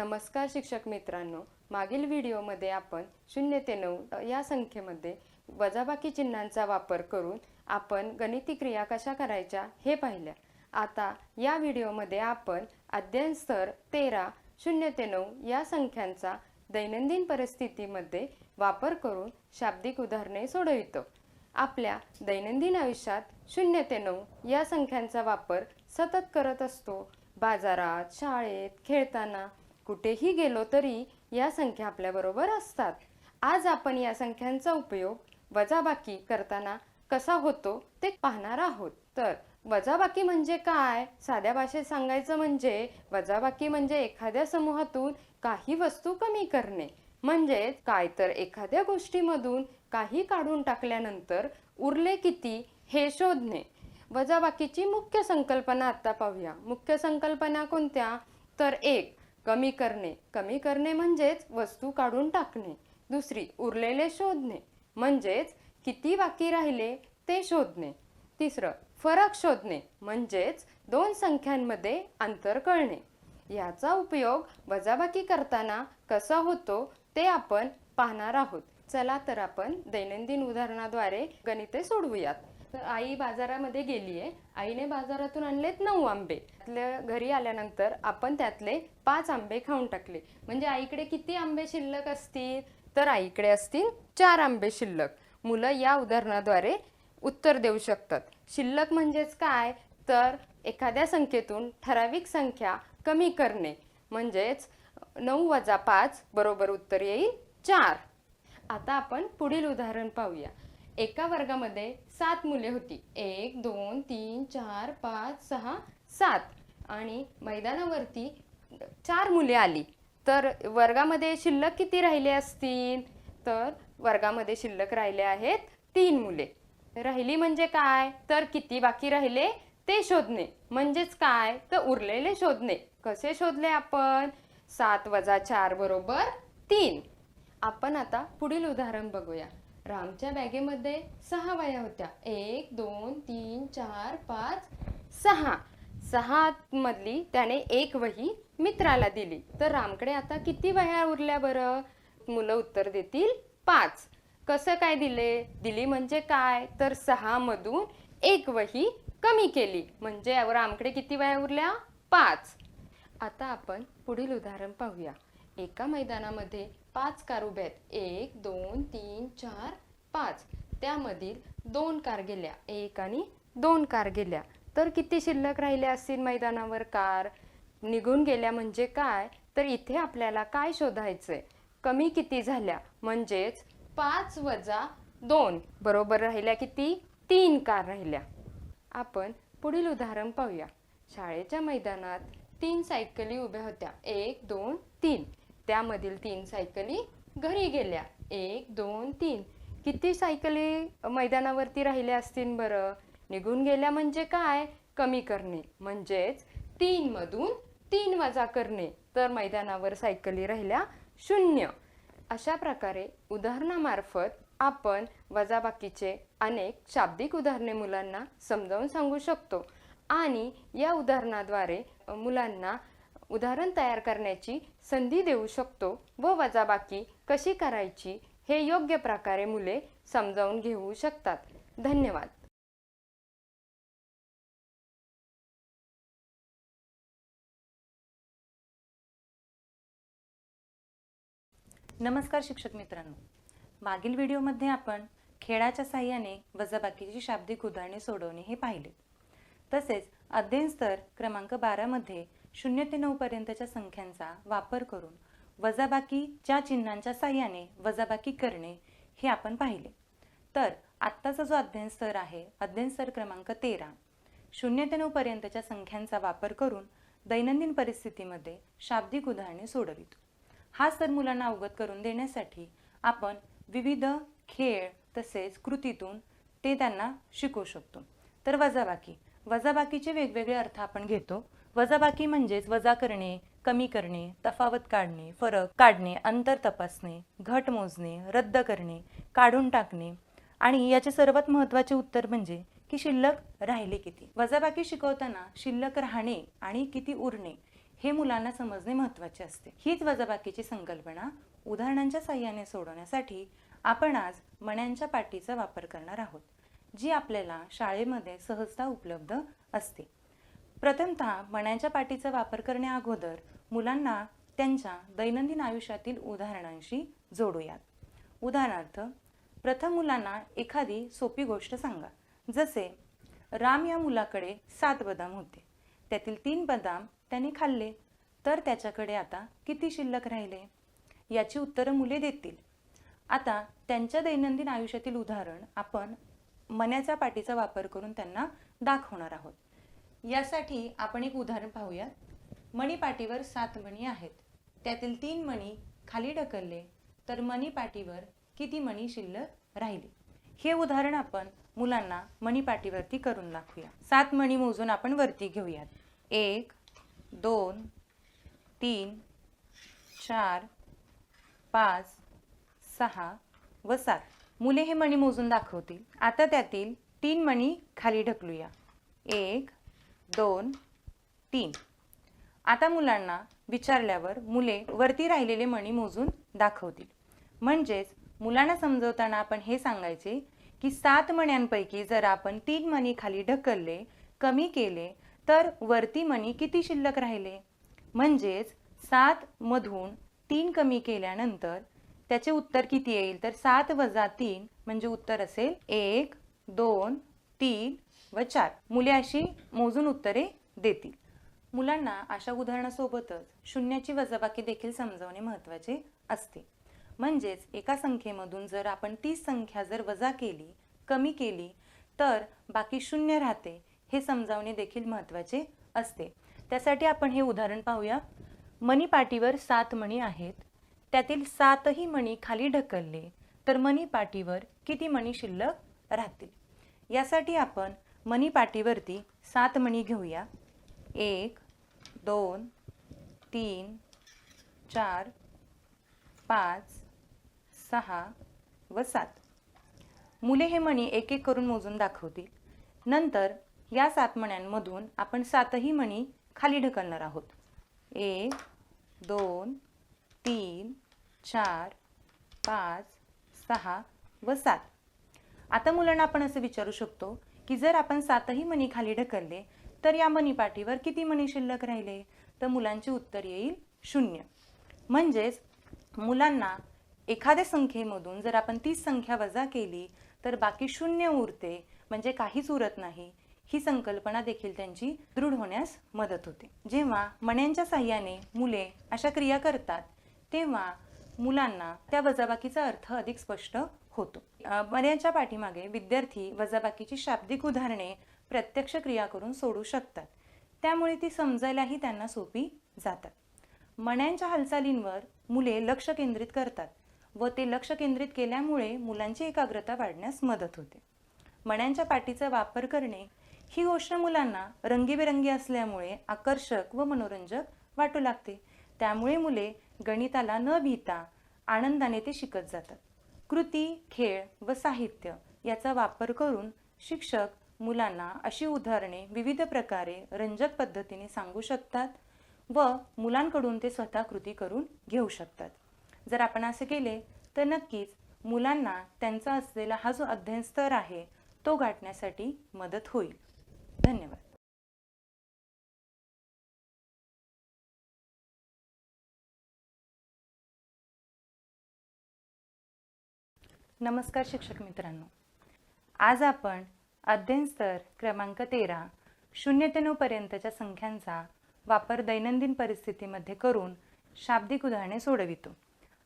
नमस्कार शिक्षक मित्रांनो, मागील व्हिडिओमध्ये आपण 0 ते 9 या संख्येमध्ये वजाबाकी चिन्हांचा वापर करून आपण गणिती क्रिया कशा करायच्या हे पाहिल्या। आता या व्हिडिओमध्ये आपण अध्ययन स्तर 13 0 ते 9 या संख्यांचा दैनंदिन परिस्थितीमध्ये वापर करून शाब्दिक उदाहरणे सोडवितो। आपल्या दैनंदिन आयुष्यात 0 ते 9 या संख्यांचा वापर सतत करत असतो। बाजारात, शाळेत, खेळताना कुठेही गेलो तरी या संख्या आपल्याबरोबर असतात। आज आपण या संख्यांचा उपयोग वजाबाकी करताना कसा होतो ते पाहणार आहोत। तर वजाबाकी म्हणजे काय? साध्या भाषेत सांगायचं म्हणजे वजाबाकी म्हणजे एखाद्या समूहातून काही वस्तू कमी करणे, म्हणजे काय तर एखाद्या गोष्टीमधून काही काढून टाकल्यानंतर उरले किती हे शोधणे। वजाबाकीची मुख्य संकल्पना आता पाहूया। मुख्य संकल्पना कोणत्या? तर एक, कमी करणे। कमी करणे म्हणजेच वस्तू काढून टाकणे। दुसरी, उरलेले शोधणे, म्हणजेच किती बाकी राहिले ते शोधणे। तिसरं, फरक शोधणे, म्हणजेच दोन संख्यांमध्ये अंतर कळणे। याचा उपयोग वजाबाकी करताना कसा होतो ते आपण पाहणार आहोत। चला तर आपण दैनंदिन उदाहरणाद्वारे गणिते सोडवूयात। तर आई बाजारामध्ये गेली आहे। आईने बाजारातून आणलेत 9 आंबे। घरी आल्यानंतर आपण त्यातले 5 आंबे खाऊन टाकले, म्हणजे आईकडे किती आंबे शिल्लक असतील? तर आईकडे असतील 4 आंबे शिल्लक। मुलं या उदाहरणाद्वारे उत्तर देऊ शकतात। शिल्लक म्हणजेच काय? तर एखाद्या संख्येतून ठराविक संख्या कमी करणे, म्हणजेच 9 वजा 5 बरोबर उत्तर येईल 4। आता आपण पुढील उदाहरण पाहूया। एका वर्गामध्ये 7 मुले होती। 1 2 3 4 5 6 7 आणि मैदानावरती 4 मुले आली, तर वर्गामध्ये शिल्लक किती राहिले असतील? तर वर्गामध्ये शिल्लक राहिले आहेत 3 मुले। राहिली म्हणजे काय? तर किती बाकी राहिले ते शोधणे, म्हणजेच काय? तर उरलेले शोधणे। कसे शोधले आपण? 7 वजा 4 बरोबर 3। आपण आता पुढील उदाहरण बघूया। रामच्या बॅगेमध्ये 6 वह्या होत्या। 1 2 3 4 5 6। 6 मधली त्याने एक वही मित्राला दिली, तर रामकडे आता किती वह्या उरल्या बरं? मुलं उत्तर देतील 5। कसं काय दिली म्हणजे काय? तर 6 मधून एक वही कमी केली, म्हणजे रामकडे किती वह्या उरल्या? 5। आता आपण पुढील उदाहरण पाहूया। एका मैदानामध्ये 5 कार उभ्या आहेत। 1 2 3 4 5। त्यामधील 2 कार गेल्या, 1 आणि 2 कार गेल्या, तर किती शिल्लक राहिल्या असतील मैदानावर कार? निघून गेल्या म्हणजे काय? तर इथे आपल्याला काय शोधायचंय? कमी किती झाल्या, म्हणजेच 5 वजा 2 बरोबर राहिल्या किती? 3 कार राहिल्या। आपण पुढील उदाहरण पाहूया। शाळेच्या मैदानात 3 सायकली उभ्या होत्या। 1 2 3। त्यामधील 3 सायकली घरी गेल्या। 1 2 3। किती सायकली मैदानावरती राहिल्या असतील बरं? निघून गेल्या म्हणजे काय? कमी करणे, म्हणजेच 3 मधून 3 वजा करणे, तर मैदानावर सायकली राहिल्या 0। अशा प्रकारे उदाहरणामार्फत आपण वजाबाकीचे अनेक शाब्दिक उदाहरणे मुलांना समजावून सांगू शकतो आणि या उदाहरणाद्वारे मुलांना उदाहरण तयार करण्याची संधी देऊ शकतो व वजाबाकी कशी करायची हे योग्य प्रकारे मुले समजावून घेऊ शकतात। धन्यवाद। नमस्कार शिक्षक मित्रांनो, मागील व्हिडिओमध्ये आपण खेळाच्या साहाय्याने वजाबाकीची शाब्दिक उदाहरणे सोडवणे हे पाहिले। तसेच अध्ययन स्तर क्रमांक 12 मध्ये 0 ते 9 पर्यंतच्या संख्यांचा वापर करून वजाबाकीच्या चिन्हांच्या साहाय्याने वजाबाकी करणे हे आपण पाहिले। तर आत्ताचा जो अध्ययन स्तर आहे, अध्ययन स्तर क्रमांक 13, 0 ते 9 पर्यंतच्या संख्यांचा वापर करून दैनंदिन परिस्थितीमध्ये शाब्दिक उदाहरणे सोडवितो। हा स्तर मुलांना अवगत करून देण्यासाठी आपण विविध खेळ तसेच कृतीतून ते त्यांना शिकवू शकतो। तर वजाबाकीचे वेगवेगळे अर्थ आपण घेतो। वजाबाकी म्हणजेच वजा करणे, कमी करणे, तफावत काढणे, फरक काढणे, अंतर तपासणे, घट मोजणे, रद्द करणे, काढून टाकणे आणि याचे सर्वात महत्त्वाचे उत्तर म्हणजे की शिल्लक राहिले किती। वजाबाकी शिकवताना शिल्लक राहणे आणि किती उरणे हे मुलांना समजणे महत्त्वाचे असते. हीच वजाबाकीची संकल्पना उदाहरणांच्या साहाय्याने सोडवण्यासाठी आपण आज मण्यांच्या पाटीचा वापर करणार आहोत, जी आपल्याला शाळेमध्ये सहजता उपलब्ध असते. प्रथमतः मण्यांच्या पाटीचा वापर करण्या अगोदर मुलांना त्यांच्या दैनंदिन आयुष्यातील उदाहरणांशी जोडूयात. उदाहरणार्थ, प्रथम मुलांना एखादी सोपी गोष्ट सांगा. जसे, राम या मुलाकडे 7 बदाम होते. त्यातील 3 बदाम त्याने खाल्ले, तर त्याच्याकडे आता किती शिल्लक राहिले? याची उत्तरं मुले देतील. आता त्यांच्या दैनंदिन आयुष्यातील उदाहरण आपण मण्याच्या पाटीचा वापर करून त्यांना दाखवणार आहोत. यासाठी आपण एक उदाहरण पाहूया. मणीपाटीवर 7 मणी आहेत. त्यातील 3 मणी खाली ढकलले तर मणीपाटीवर किती मणी शिल्लक राहिले? हे उदाहरण आपण मुलांना मणीपाटीवरती करून दाखवूया. 7 मणी मोजून आपण वरती घेऊयात. 1, 2, 3, 4, 5, 6 व 7. मुले हे मणी मोजून दाखवतील. आता त्यातील 3 मणी खाली ढकलूया. 1, 2, 3. आता मुलांना विचारल्यावर मुले वरती राहिलेले मणी मोजून दाखवतील. म्हणजेच मुलांना समजवताना आपण हे सांगायचे की 7 मण्यांपैकी जर आपण 3 मणी खाली ढकलले, कमी केले, तर वरती मणी किती शिल्लक राहिले? म्हणजेच 7 मधून 3 कमी केल्यानंतर त्याचे उत्तर किती येईल? तर 7 वजा 3 म्हणजे उत्तर असेल 1, 2, 3 व 4. मुले अशी मोजून उत्तरे देतील. मुलांना अशा उदाहरणासोबतच शून्याची वजाबाकी देखील समजावणे महत्त्वाचे असते. म्हणजेच एका संख्येमधून जर आपण ती संख्या जर वजा केली, कमी केली, तर बाकी शून्य राहते हे समजावणे देखील महत्त्वाचे असते. त्यासाठी आपण हे उदाहरण पाहूया. मणीपाटीवर 7 मणी आहेत. त्यातील 7ही मणी खाली ढकलले तर मणीपाटीवर किती मणी शिल्लक राहतील? यासाठी आपण मणीपाटीवरती 7 मणी घेऊया. 1, 2, 3, 4, 5, 6 व 7. मुले हे मणी एक एक करून मोजून दाखवतील. नंतर या 7 मण्यांमधून आपण 7ही मणी खाली ढकलणार आहोत. 1, 2, 3, 4, 5, 6 व 7. आता मुलांना आपण असं विचारू शकतो की जर आपण 7ही मणी खाली ढकलले तर या मणीपाटीवर किती मणी शिल्लक राहिले? तर मुलांचे उत्तर येईल 0. म्हणजेच मुलांना एखाद्या संख्येमधून जर आपण ती संख्या वजा केली तर बाकी 0 उरते, म्हणजे काहीच उरत नाही. ही संकल्पना देखील त्यांची दृढ होण्यास मदत होते. जेव्हा मण्यांच्या साहाय्याने मुले अशा क्रिया करतात तेव्हा मुलांना त्या वजाबाकीचा अर्थ अधिक स्पष्ट होतो. मण्यांच्या पाठीमागे विद्यार्थी वजाबाकीची शाब्दिक उदाहरणे प्रत्यक्ष क्रिया करून सोडू शकतात. त्यामुळे ती समजायलाही त्यांना सोपी जातात. मण्यांच्या हालचालींवर मुले लक्ष केंद्रित करतात व ते लक्ष केंद्रित केल्यामुळे मुलांची एकाग्रता वाढण्यास मदत होते. मण्यांच्या पाटीचा वापर करणे ही गोष्ट मुलांना रंगीबेरंगी असल्यामुळे आकर्षक व मनोरंजक वाटू लागते. त्यामुळे मुले गणिताला न भीता आनंदाने ते शिकत जातात. कृती, खेळ व साहित्य याचा वापर करून शिक्षक मुलांना अशी उदाहरणे विविध प्रकारे रंजक पद्धतीने सांगू शकतात व मुलांकडून ते स्वतः कृती करून घेऊ शकतात. जर आपण असे केले तर नक्कीच मुलांना त्यांचा असलेला हा जो अध्ययन स्तर आहे तो गाठण्यासाठी मदत होईल. धन्यवाद. नमस्कार शिक्षक मित्रांनो. आज आपण अध्ययन स्तर क्रमांक 13 0 ते 9 पर्यंतच्या संख्यांचा वापर दैनंदिन परिस्थितीमध्ये करून शाब्दिक उदाहरणे सोडवितो.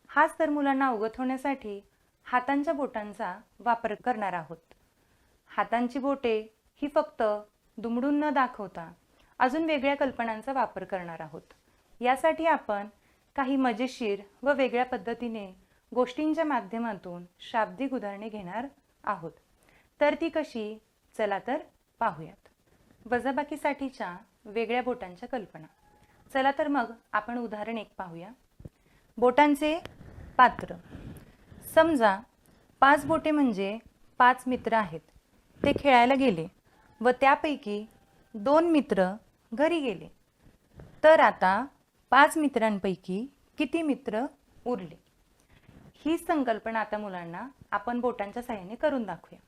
हा स्तर मुलांना अवगत होण्यासाठी हातांच्या बोटांचा वापर करणार आहोत. हातांची बोटे ही फक्त दुमडून न दाखवता अजून वेगळ्या कल्पनांचा वापर करणार आहोत. यासाठी आपण काही मजेशीर व वेगळ्या पद्धतीने गोष्टींच्या माध्यमातून शाब्दिक उदाहरणे घेणार आहोत. तर ती कशी? चला तर पाहूयात. वजाबाकीसाठीच्या वेगळ्या बोटांच्या कल्पना. चला तर मग आपण उदाहरण 1 पाहूया. बोटांचे पात्र. समजा 5 बोटे म्हणजे 5 मित्र आहेत. ते खेळायला गेले व त्यापैकी 2 मित्र घरी गेले. तर आता 5 मित्रांपैकी किती मित्र उरले? ही संकल्पना आता मुलांना आपण बोटांच्या साहाय्याने करून दाखवूया.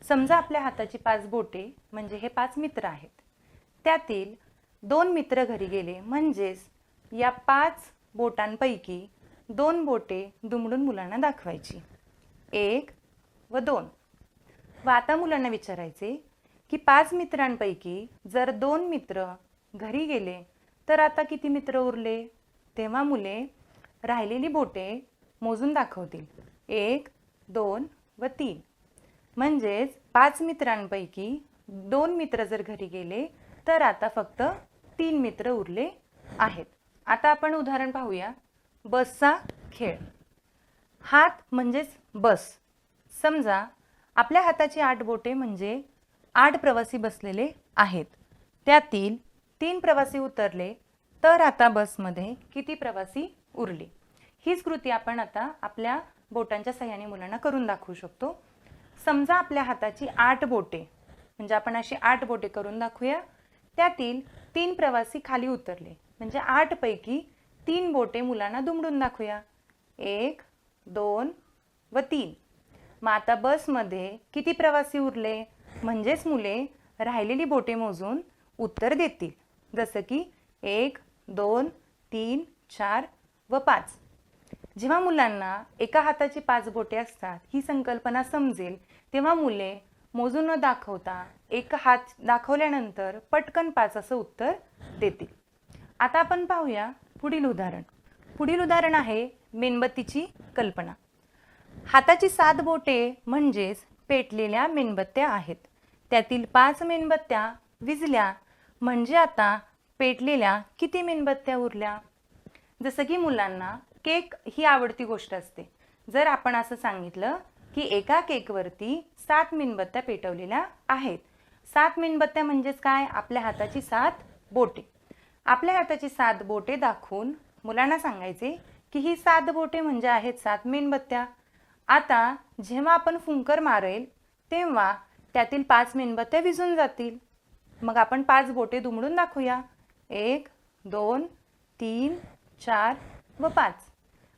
समजा आपल्या हाताची 5 बोटे म्हणजे हे 5 मित्र आहेत. त्यातील 2 मित्र घरी गेले, म्हणजेच या 5 बोटांपैकी 2 बोटे दुमडून मुलांना दाखवायची, 1 व 2. व आता मुलांना विचारायचे की 5 मित्रांपैकी जर 2 मित्र घरी गेले तर आता किती मित्र उरले? तेव्हा मुले राहिलेली बोटे मोजून दाखवतील, 1 2 व 3. म्हणजेच 5 मित्रांपैकी 2 मित्र जर घरी गेले तर आता फक्त 3 मित्र उरले आहेत. आता आपण उदाहरण पाहूया. बसचा खेळ. हात म्हणजेच बस. समजा आपल्या हाताची 8 बोटे म्हणजे 8 प्रवासी बसलेले आहेत. त्यातील 3 प्रवासी उतरले तर आता बसमध्ये किती प्रवासी उरले? हीच कृती आपण आता आपल्या बोटांच्या साहाय्याने मुलांना करून दाखवू शकतो. समजा आपल्या हाताची 8 बोटे म्हणजे आपण अशी 8 बोटे करून दाखवूया. त्यातील 3 प्रवासी खाली उतरले म्हणजे 8 पैकी 3 बोटे मुलांना दुमडून दाखवूया, 1 2 व 3. मग आता बसमध्ये किती प्रवासी उरले? म्हणजेच मुले राहिलेली बोटे मोजून उत्तर देतील, जसं की 1 2 3 4 व 5. जेव्हा मुलांना एका हाताची 5 बोटे असतात ही संकल्पना समजेल तेव्हा मुले मोजून न दाखवता एक हात दाखवल्यानंतर पटकन 5 असं उत्तर देतील. आता आपण पाहूया पुढील उदाहरण. पुढील उदाहरण आहे मेणबत्तीची कल्पना. हाताची 7 बोटे म्हणजेच पेटलेल्या मेणबत्त्या आहेत. त्यातील 5 मेणबत्त्या विझल्या म्हणजे आता पेटलेल्या किती मेणबत्त्या उरल्या? जसं की मुलांना केक ही आवडती गोष्ट असते. जर आपण असं सांगितलं की एका केकवरती 7 मेणबत्त्या पेटवलेल्या आहेत. 7 मेणबत्त्या म्हणजेच काय? आपल्या हाताची 7 बोटे. आपल्या हाताची 7 बोटे दाखवून मुलांना सांगायचे की ही 7 बोटे म्हणजे आहेत 7 मेणबत्त्या. आता जेव्हा आपण फुंकर मारेल तेव्हा त्यातील 5 मेणबत्त्या विझून जातील. मग आपण 5 बोटे दुमडून दाखवूया, 1 2 3 4 व 5.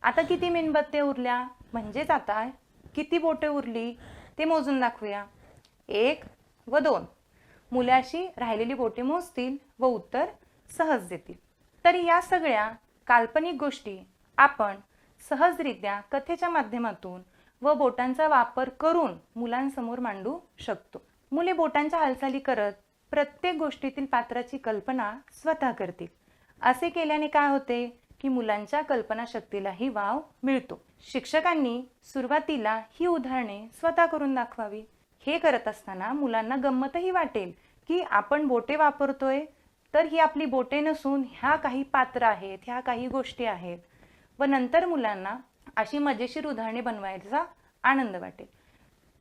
आता किती मेणबत्त्या उरल्या? म्हणजेच आता किती बोटे उरली ते मोजून दाखवूया, 1 व 2. मुलाशी राहिलेली बोटे मोजतील व उत्तर सहज देतील. तर या सगळ्या काल्पनिक गोष्टी आपण सहजरित्या कथेच्या माध्यमातून व बोटांचा वापर करून मुलांसमोर मांडू शकतो. मुले बोटांच्या हालचाली करत प्रत्येक गोष्टीतील पात्राची कल्पना स्वतः करतील. असे केल्याने काय होते की मुलांच्या कल्पनाशक्तीलाही वाव मिळतो. शिक्षकांनी सुरुवातीला ही उदाहरणे स्वतः करून दाखवावी. हे करत असताना मुलांना गंमतही वाटेल की आपण बोटे वापरतोय तर ही आपली बोटे नसून ह्या काही पात्र आहेत, ह्या काही गोष्टी आहेत. व नंतर मुलांना अशी मजेशीर उदाहरणे बनवायचा आनंद वाटेल.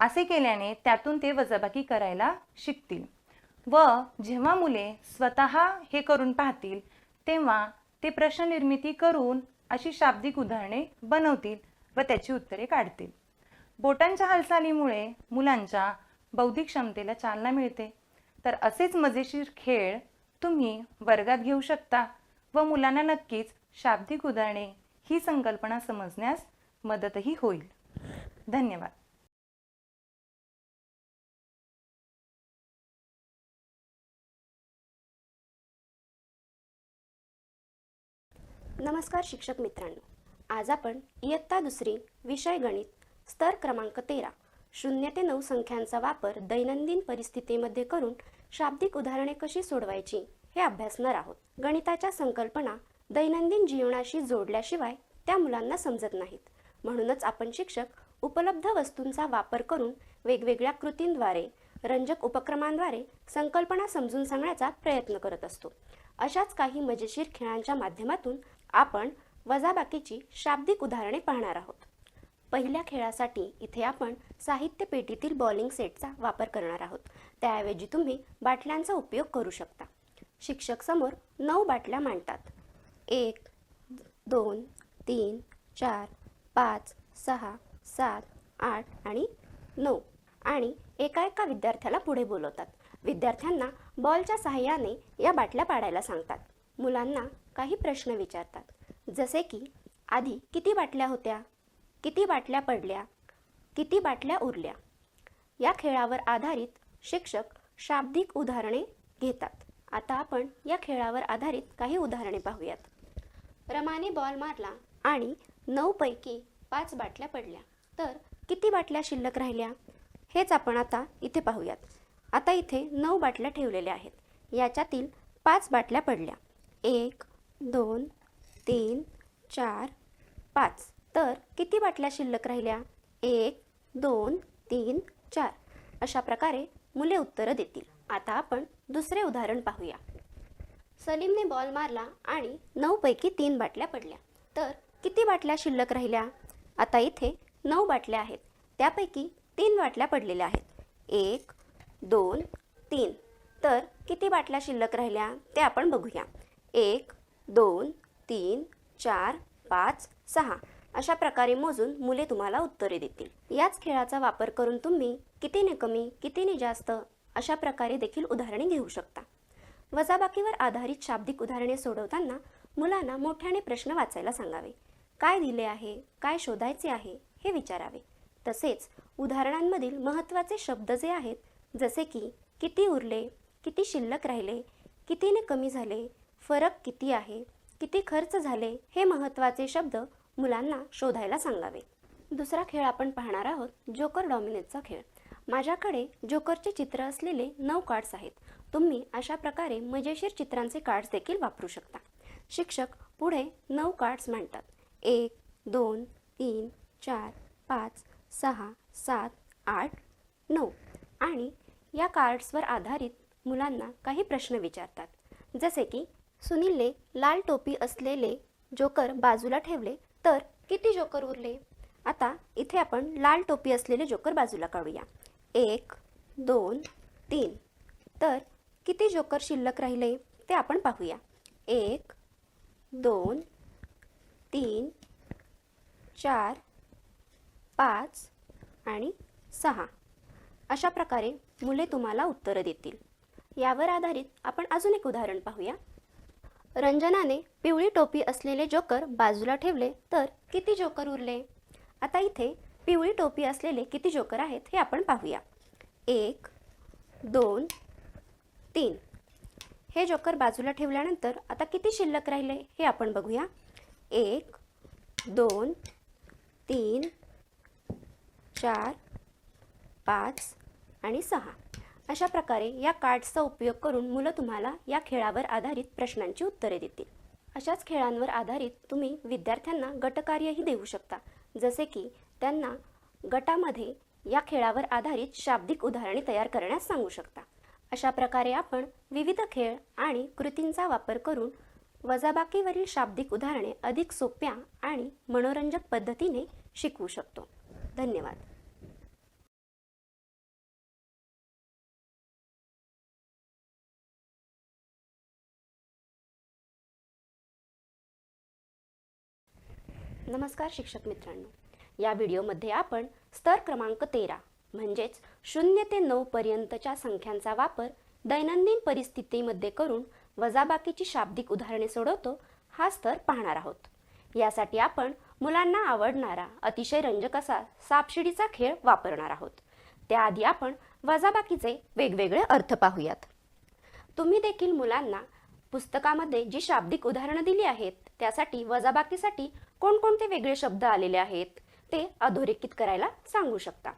असे केल्याने त्यातून ते वजाबाकी करायला शिकतील. व जेव्हा मुले स्वतः हे करून पाहतील तेव्हा ते प्रश्न निर्मिती करून अशी शाब्दिक उदाहरणे बनवतील व त्याची उत्तरे काढतील. बोटांच्या हालचालीमुळे मुलांच्या बौद्धिक क्षमतेला चालना मिळते. तर असेच मजेशीर खेळ तुम्ही वर्गात घेऊ शकता व मुलांना नक्कीच शाब्दिक उदाहरणे ही संकल्पना समजण्यास मदतही होईल. धन्यवाद. नमस्कार शिक्षक मित्रांनो. आज आपण इयत्ता 2 विषय गणित स्तर क्रमांक 13 0 ते 9 संख्यांचा वापर दैनंदिन परिस्थितीमध्ये करून शाब्दिक उदाहरणे कशी सोडवायची हे अभ्यासणार आहोत. गणिताच्या संकल्पना दैनंदिन जीवनाशी जोडल्याशिवाय त्या मुलांना समजत नाहीत. म्हणूनच आपण शिक्षक उपलब्ध वस्तूंचा वापर करून वेगवेगळ्या कृतींद्वारे रंजक उपक्रमांद्वारे संकल्पना समजून सांगण्याचा प्रयत्न करत असतो. अशाच काही मजेशीर खेळांच्या माध्यमातून आपण वजाबाकीची शाब्दिक उदाहरणे पाहणार आहोत. पहिल्या खेळासाठी इथे आपण साहित्य पेटीतील बॉलिंग सेटचा वापर करणार आहोत. त्याऐवजी तुम्ही बाटल्यांचा उपयोग करू शकता. शिक्षक समोर 9 बाटल्या मांडतात. 1 2 3 4 5 6 7 8 आणि 9 आणि एका विद्यार्थ्याला पुढे बोलवतात. विद्यार्थ्यांना बॉलच्या सहाय्याने या बाटल्या पाडायला सांगतात. मुलांना काही प्रश्न विचारतात, जसे की आधी किती बाटल्या होत्या, किती बाटल्या पडल्या, किती बाटल्या उरल्या. या खेळावर आधारित शिक्षक शाब्दिक उदाहरणे घेतात. आता आपण या खेळावर आधारित काही उदाहरणे पाहूयात. रमाने बॉल मारला आणि 9 पैकी 5 बाटल्या पडल्या, तर किती बाटल्या शिल्लक राहिल्या हेच आपण आता इथे पाहूयात. आता इथे 9 बाटल्या ठेवलेल्या आहेत. याच्यातील 5 बाटल्या पडल्या. 1 2 3 4 5. तर किती बाटल्या शिल्लक राहिल्या? 1 2 3 4. अशा प्रकारे मुले उत्तरं देतील. आता आपण दुसरे उदाहरण पाहूया. सलीमने बॉल मारला आणि 9 पैकी 3 बाटल्या पडल्या, तर किती बाटल्या शिल्लक राहिल्या? आता इथे 9 बाटल्या आहेत, त्यापैकी 3 बाटल्या पडलेल्या आहेत. 1 2 3. तर किती बाटल्या शिल्लक राहिल्या ते आपण बघूया. 1 2 3 4 5 6. अशा प्रकारे मोजून मुले तुम्हाला उत्तरे देतील. याच खेळाचा वापर करून तुम्ही कितीने कमी, कितीने जास्त अशा प्रकारे देखील उदाहरणे घेऊ शकता. वजाबाकीवर आधारित शाब्दिक उदाहरणे सोडवताना मुलांना मोठ्याने प्रश्न वाचायला सांगावे. काय दिले आहे, काय शोधायचे आहे हे विचारावे. तसेच उदाहरणांमधील महत्त्वाचे शब्द जे आहेत, जसे की किती उरले, किती शिल्लक राहिले, कितीने कमी झाले, फरक किती आहे, किती खर्च झाले, हे महत्त्वाचे शब्द मुलांना शोधायला सांगावे. दुसरा खेळ आपण पाहणार आहोत, जोकर डॉमिनेटचा खेळ. माझ्याकडे जोकरचे चित्र असलेले 9 कार्ड्स आहेत. तुम्ही अशा प्रकारे मजेशीर चित्रांचे कार्ड्स देखील वापरू शकता. शिक्षक पुढे 9 कार्ड्स मांडतात. 1 2 3 4 5 6 7 8 9. आणि या कार्ड्सवर आधारित मुलांना काही प्रश्न विचारतात, जसे की सुनीलने लाल टोपी असलेले जोकर बाजूला ठेवले, तर किती जोकर उरले? आता इथे आपण लाल टोपी असलेले जोकर बाजूला काढूया. 1 2 3. तर किती जोकर शिल्लक राहिले ते आपण पाहूया. 1 2 3 4 5 आणि 6. अशा प्रकारे मुले तुम्हाला उत्तरं देतील. यावर आधारित आपण अजून एक उदाहरण पाहूया. रंजनाने पिवळी टोपी असलेले जोकर बाजूला ठेवले, तर किती जोकर उरले? आता इथे पिवळी टोपी असलेले किती जोकर आहेत हे आपण पाहूया. 1 2 3. हे जोकर बाजूला ठेवल्यानंतर आता किती शिल्लक राहिले हे आपण बघूया. 1 2 3 4 5 आणि 6. अशा प्रकारे या कार्ड्सचा उपयोग करून मुलं तुम्हाला या खेळावर आधारित प्रश्नांची उत्तरे देतील. अशाच खेळांवर आधारित तुम्ही विद्यार्थ्यांना गटकार्यही देऊ शकता, जसे की त्यांना गटामध्ये या खेळावर आधारित शाब्दिक उदाहरणे तयार करण्यास सांगू शकता. अशा प्रकारे आपण विविध खेळ आणि कृतींचा वापर करून वजाबाकीवरील शाब्दिक उदाहरणे अधिक सोप्या आणि मनोरंजक पद्धतीने शिकवू शकतो. धन्यवाद. नमस्कार शिक्षक मित्रांनो. या व्हिडिओमध्ये आपण स्तर क्रमांक 13 म्हणजेच 0 ते 9 पर्यंतच्या संख्यांचा वापर दैनंदिन परिस्थितीमध्ये करून वजाबाकीची शाब्दिक उदाहरणे सोडवतो हा स्तर पाहणार आहोत. यासाठी आपण मुलांना आवडणारा अतिशय रंजक असा सापशिडीचा खेळ वापरणार आहोत. त्याआधी आपण वजाबाकीचे वेगवेगळे अर्थ पाहूयात. तुम्ही देखील मुलांना पुस्तकामध्ये जी शाब्दिक उदाहरणं दिली आहेत त्यासाठी वजाबाकीसाठी कोणकोणते वेगळे शब्द आलेले आहेत ते अधोरेखित करायला सांगू शकता.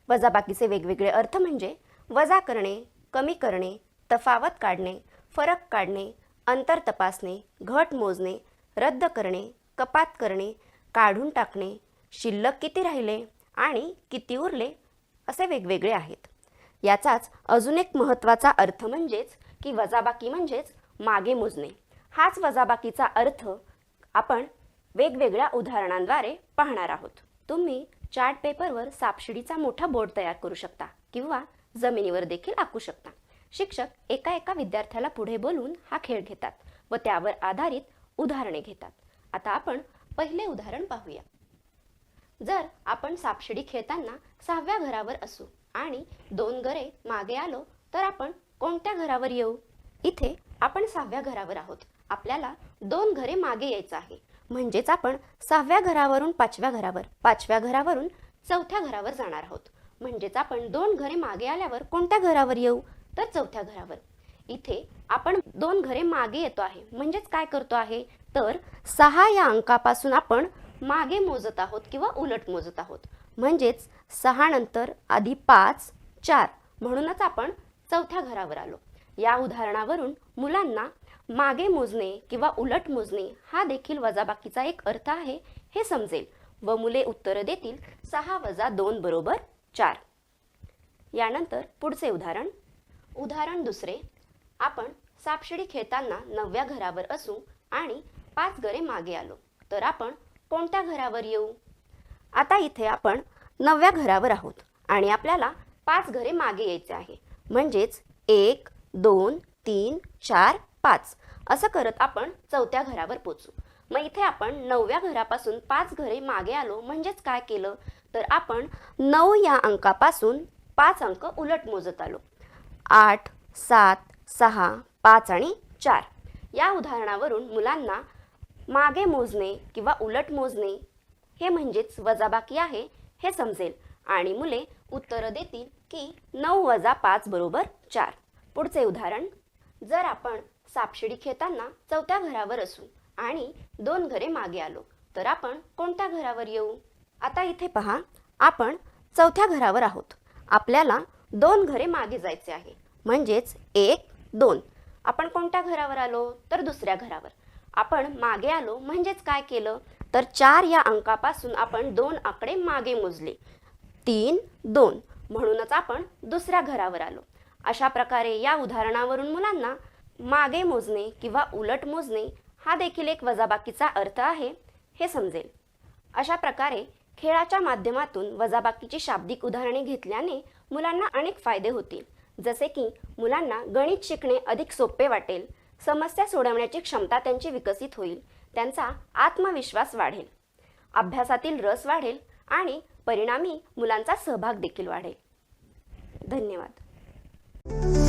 वजाबाकीचे वेगवेगळे अर्थ म्हणजे वजा करणे, कमी करणे, तफावत काढणे, फरक काढणे, अंतर तपासणे, घट मोजणे, रद्द करणे, कपात करणे, काढून टाकणे, शिल्लक किती राहिले आणि किती उरले असे वेगवेगळे आहेत. याचाच अजून एक महत्त्वाचा अर्थ म्हणजेच की वजाबाकी म्हणजेच मागे मोजणे. हाच वजाबाकीचा अर्थ आपण वेगवेगळ्या उदाहरणांद्वारे पाहणार आहोत. तुम्ही चार्ट पेपरवर सापशिडीचा मोठा बोर्ड तयार करू शकता किंवा जमिनीवर देखील आखू शकता. शिक्षक एका विद्यार्थ्याला पुढे बोलून हा खेळ घेतात व त्यावर आधारित उदाहरणे घेतात. आता आपण पहिले उदाहरण पाहूया. जर आपण सापशिडी खेळताना 6व्या घरावर असू आणि 2 घरे मागे आलो तर आपण कोणत्या घरावर येऊ? इथे आपण 6व्या घरावर आहोत आपल्याला 2 घरे मागे यायचं आहे. म्हणजेच आपण 6व्या घरावरून 5व्या घरावर, 5व्या घरावरून 4थ्या घरावर जाणार आहोत. म्हणजेच आपण 2 घरे मागे आल्यावर कोणत्या घरावर येऊ? तर 4थ्या घरावर. इथे आपण 2 घरे मागे येतो आहे. म्हणजेच काय करतो आहे? तर 6 या अंकापासून आपण मागे मोजत आहोत किंवा उलट मोजत आहोत. म्हणजेच 6 नंतर आधी 5, 4 म्हणूनच आपण 4थ्या घरावर आलो. या उदाहरणावरून मुलांना मागे मोजणे किंवा उलट मोजणे हा देखील वजाबाकीचा एक अर्थ आहे हे समजेल व मुले उत्तर देतील 6 + 2 = 4. यानंतर पुढचे उदाहरण. उदाहरण दुसरे. आपण सापशिडी खेळताना 9व्या घरावर असू आणि 5 घरे मागे आलो तर आपण कोणत्या घरावर येऊ? आता इथे आपण 9व्या घरावर आहोत आणि आपल्याला 5 घरे मागे यायचे आहे. म्हणजेच 1, 2, 3, 4, 5 असं करत आपण 4थ्या घरावर पोचू. मग इथे आपण 9व्या घरापासून 5 घरे मागे आलो म्हणजेच काय केलं? तर आपण 9 या अंकापासून 5 अंक उलट मोजत आलो. 8, 7, 6, 5 आणि 4. या उदाहरणावरून मुलांना मागे मोजणे किंवा उलट मोजणे हे म्हणजेच वजाबाकी आहे हे समजेल आणि मुले उत्तर देतील की 9 + 5 = 4. पुढचे उदाहरण. जर आपण सापशिडी खेळताना 4थ्या घरावर असू आणि 2 घरे मागे आलो तर आपण कोणत्या घरावर येऊ? आता इथे पहा, आपण 4थ्या घरावर आहोत. आपल्याला 2 घरे मागे जायचे आहे. म्हणजेच 1, 2. आपण कोणत्या घरावर आलो? तर दुसऱ्या घरावर. आपण मागे आलो म्हणजेच काय केलं? तर 4 या अंकापासून आपण 2 आकडे मागे मोजले. 3, 2 म्हणूनच आपण दुसऱ्या घरावर आलो. अशा प्रकारे या उदाहरणावरून मुलांना मागे मोजणे किंवा उलट मोजणे हा देखील एक वजाबाकीचा अर्थ आहे हे समजेल. अशा प्रकारे खेळाच्या माध्यमातून वजाबाकीची शाब्दिक उदाहरणे घेतल्याने मुलांना अनेक फायदे होतील. जसे की मुलांना गणित शिकणे अधिक सोपे वाटेल, समस्या सोडवण्याची क्षमता त्यांची विकसित होईल, त्यांचा आत्मविश्वास वाढेल, अभ्यासातील रस वाढेल आणि परिणामी मुलांचा सहभाग देखील वाढेल. धन्यवाद.